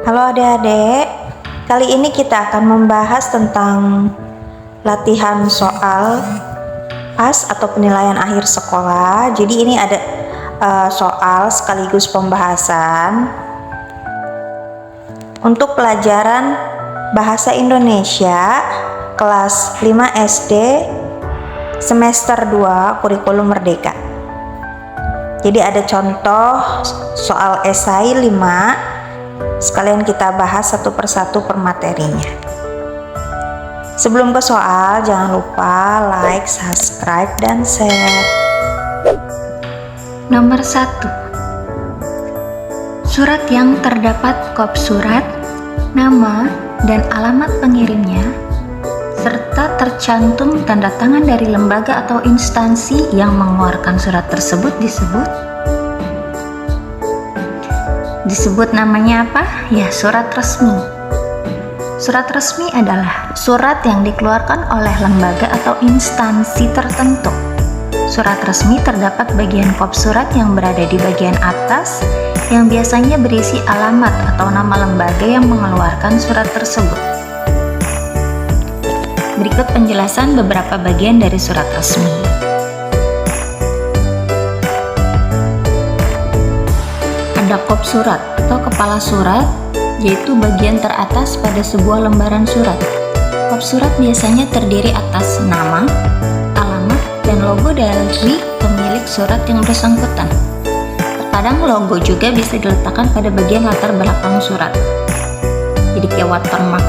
Halo adik-adik, kali ini kita akan membahas tentang latihan soal PAS atau penilaian akhir sekolah. Jadi ini ada soal sekaligus pembahasan untuk pelajaran Bahasa Indonesia kelas 5 SD semester 2 kurikulum Merdeka. Jadi ada contoh soal esai 5. Sekalian kita bahas satu persatu per materinya. Sebelum ke soal, jangan lupa like, subscribe, dan share. Nomor 1. Surat yang terdapat kop surat, nama, dan alamat pengirimnya, serta tercantum tanda tangan dari lembaga atau instansi yang mengeluarkan surat tersebut disebut namanya apa? Ya, surat resmi. Surat resmi adalah surat yang dikeluarkan oleh lembaga atau instansi tertentu. Surat resmi terdapat bagian kop surat yang berada di bagian atas yang biasanya berisi alamat atau nama lembaga yang mengeluarkan surat tersebut. Berikut penjelasan beberapa bagian dari surat resmi. Ada kop surat atau kepala surat, yaitu bagian teratas pada sebuah lembaran surat. Kop surat biasanya terdiri atas nama, alamat, dan logo dari pemilik surat yang bersangkutan. Terkadang logo juga bisa diletakkan pada bagian latar belakang surat, jadi kayak watermark.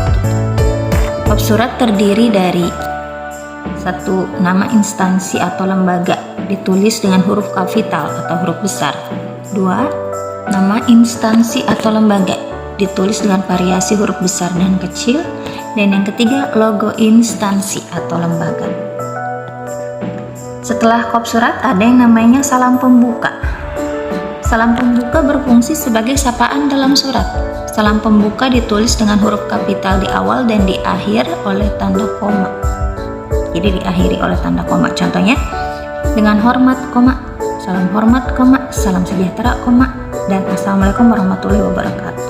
Kop surat terdiri dari 1. Nama instansi atau lembaga ditulis dengan huruf kapital atau huruf besar. 2. Nama instansi atau lembaga ditulis dengan variasi huruf besar dan kecil. Dan yang ketiga, logo instansi atau lembaga. Setelah kop surat ada yang namanya salam pembuka. Salam pembuka berfungsi sebagai sapaan dalam surat. Salam pembuka ditulis dengan huruf kapital di awal dan di akhir oleh tanda koma. Jadi diakhiri oleh tanda koma. Contohnya, dengan hormat, koma, salam hormat, koma, salam sejahtera, koma, dan assalamualaikum warahmatullahi wabarakatuh.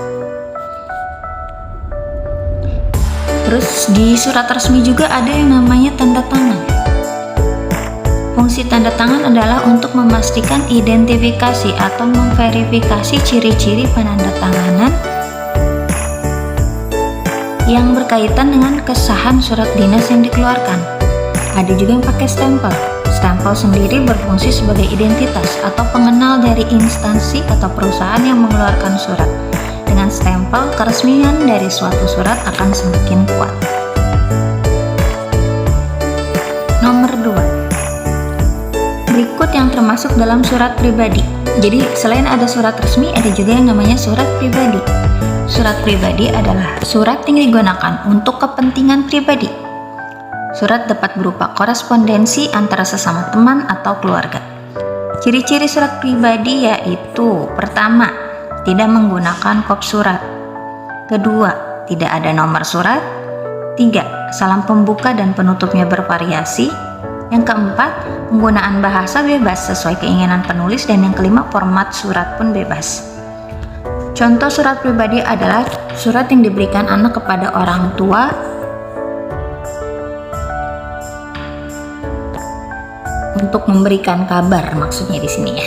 Terus di surat resmi juga ada yang namanya tanda tangan. Fungsi tanda tangan adalah untuk memastikan identifikasi atau memverifikasi ciri-ciri penandatanganan yang berkaitan dengan kesahan surat dinas yang dikeluarkan. Ada juga yang pakai stempel. Stempel sendiri berfungsi sebagai identitas atau pengenal dari instansi atau perusahaan yang mengeluarkan surat. Dengan stempel, keresmian dari suatu surat akan semakin kuat. Nomor 2. Berikut yang termasuk dalam surat pribadi. Jadi selain ada surat resmi, ada juga yang namanya surat pribadi. Surat pribadi adalah surat yang digunakan untuk kepentingan pribadi. Surat dapat berupa korespondensi antara sesama teman atau keluarga. Ciri-ciri surat pribadi yaitu: pertama, tidak menggunakan kop surat. Kedua, tidak ada nomor surat. 3. Salam pembuka dan penutupnya bervariasi. Yang keempat, penggunaan bahasa bebas sesuai keinginan penulis. Dan yang kelima, format surat pun bebas. Contoh surat pribadi adalah surat yang diberikan anak kepada orang tua untuk memberikan kabar, maksudnya di sini ya.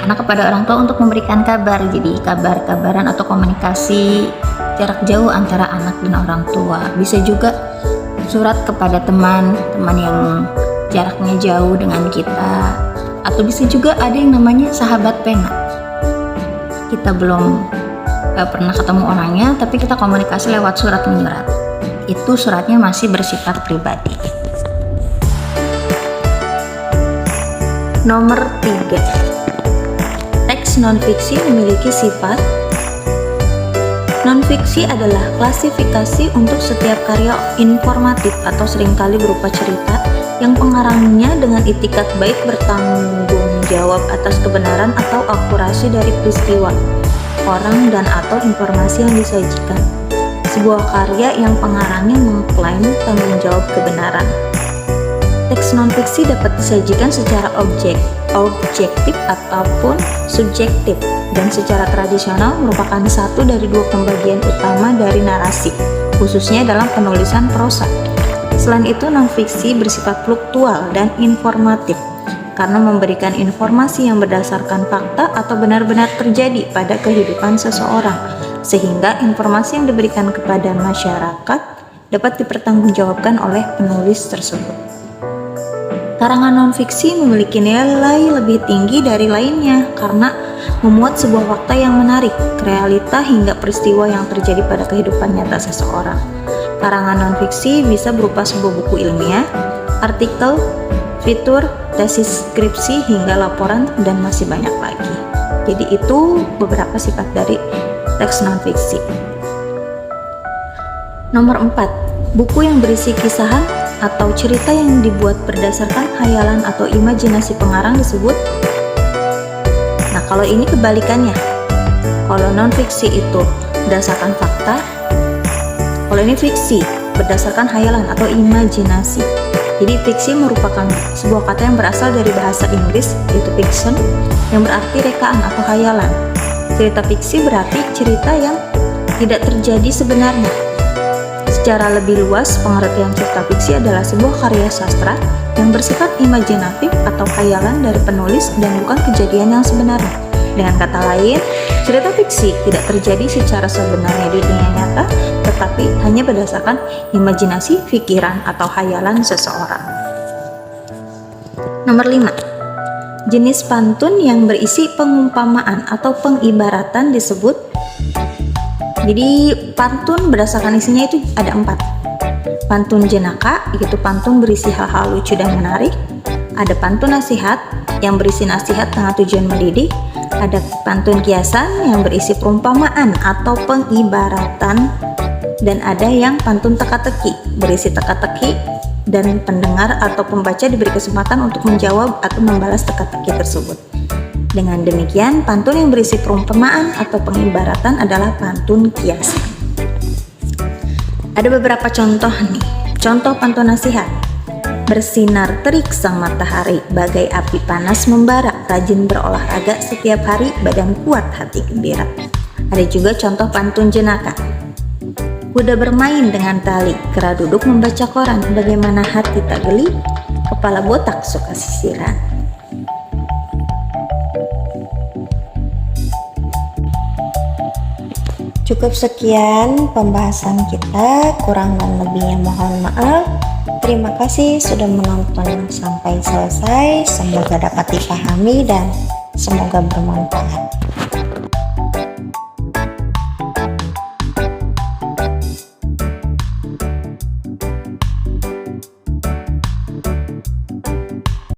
Anak kepada orang tua untuk memberikan kabar, jadi kabar-kabaran atau komunikasi jarak jauh antara anak dan orang tua. Bisa juga surat kepada teman yang jaraknya jauh dengan kita, atau bisa juga ada yang namanya sahabat pena. Kita belum pernah ketemu orangnya, tapi kita komunikasi lewat surat menyurat. Itu suratnya masih bersifat pribadi. Nomor 3. Teks non-fiksi memiliki sifat. Non-fiksi adalah klasifikasi untuk setiap karya informatif atau seringkali berupa cerita yang pengarangnya dengan itikat baik bertanggung jawab atas kebenaran atau akurasi dari peristiwa, orang, dan atau informasi yang disajikan. Sebuah karya yang pengarangnya mengklaim tanggung jawab kebenaran. Teks non-fiksi dapat disajikan secara objektif ataupun subjektif, dan secara tradisional merupakan satu dari dua pembagian utama dari narasi, khususnya dalam penulisan prosa. Selain itu, non-fiksi bersifat fluktual dan informatif, karena memberikan informasi yang berdasarkan fakta atau benar-benar terjadi pada kehidupan seseorang, sehingga informasi yang diberikan kepada masyarakat dapat dipertanggungjawabkan oleh penulis tersebut. Karangan non-fiksi memiliki nilai lebih tinggi dari lainnya karena memuat sebuah fakta yang menarik, realita hingga peristiwa yang terjadi pada kehidupan nyata seseorang. Karangan non-fiksi bisa berupa sebuah buku ilmiah, artikel, fitur, tesis skripsi, hingga laporan, dan masih banyak lagi. Jadi itu beberapa sifat dari teks non-fiksi. Nomor 4. Buku yang berisi kisahan atau cerita yang dibuat berdasarkan khayalan atau imajinasi pengarang disebut. Nah, kalau ini kebalikannya. Kalau non-fiksi itu berdasarkan fakta, kalau ini fiksi berdasarkan khayalan atau imajinasi. Jadi fiksi merupakan sebuah kata yang berasal dari bahasa Inggris, yaitu fiction, yang berarti rekaan atau khayalan. Cerita fiksi berarti cerita yang tidak terjadi sebenarnya. Secara lebih luas, pengertian cerita fiksi adalah sebuah karya sastra yang bersifat imajinatif atau khayalan dari penulis dan bukan kejadian yang sebenarnya. Dengan kata lain, cerita fiksi tidak terjadi secara sebenarnya di dunia nyata, tetapi hanya berdasarkan imajinasi, pikiran, atau khayalan seseorang. Nomor 5. Jenis pantun yang berisi pengumpamaan atau pengibaratan disebut. Jadi pantun berdasarkan isinya itu ada 4. Pantun jenaka, yaitu pantun berisi hal-hal lucu dan menarik. Ada pantun nasihat yang berisi nasihat dengan tujuan mendidik. Ada pantun kiasan yang berisi perumpamaan atau pengibaratan. Dan ada yang pantun teka-teki, berisi teka-teki dan pendengar atau pembaca diberi kesempatan untuk menjawab atau membalas teka-teki tersebut. Dengan demikian, pantun yang berisi perumpamaan atau pengibaratan adalah pantun kiasan. Ada beberapa contoh nih. Contoh pantun nasihat. Bersinar terik sang matahari, bagai api panas membara, rajin berolahraga setiap hari, badan kuat hati gembira. Ada juga contoh pantun jenaka. Kuda bermain dengan tali, kera duduk membaca koran, bagaimana hati tak geli, kepala botak suka sisiran. Cukup sekian pembahasan kita, kurang dan lebihnya mohon maaf. Terima kasih sudah menonton sampai selesai. Semoga dapat dipahami dan semoga bermanfaat.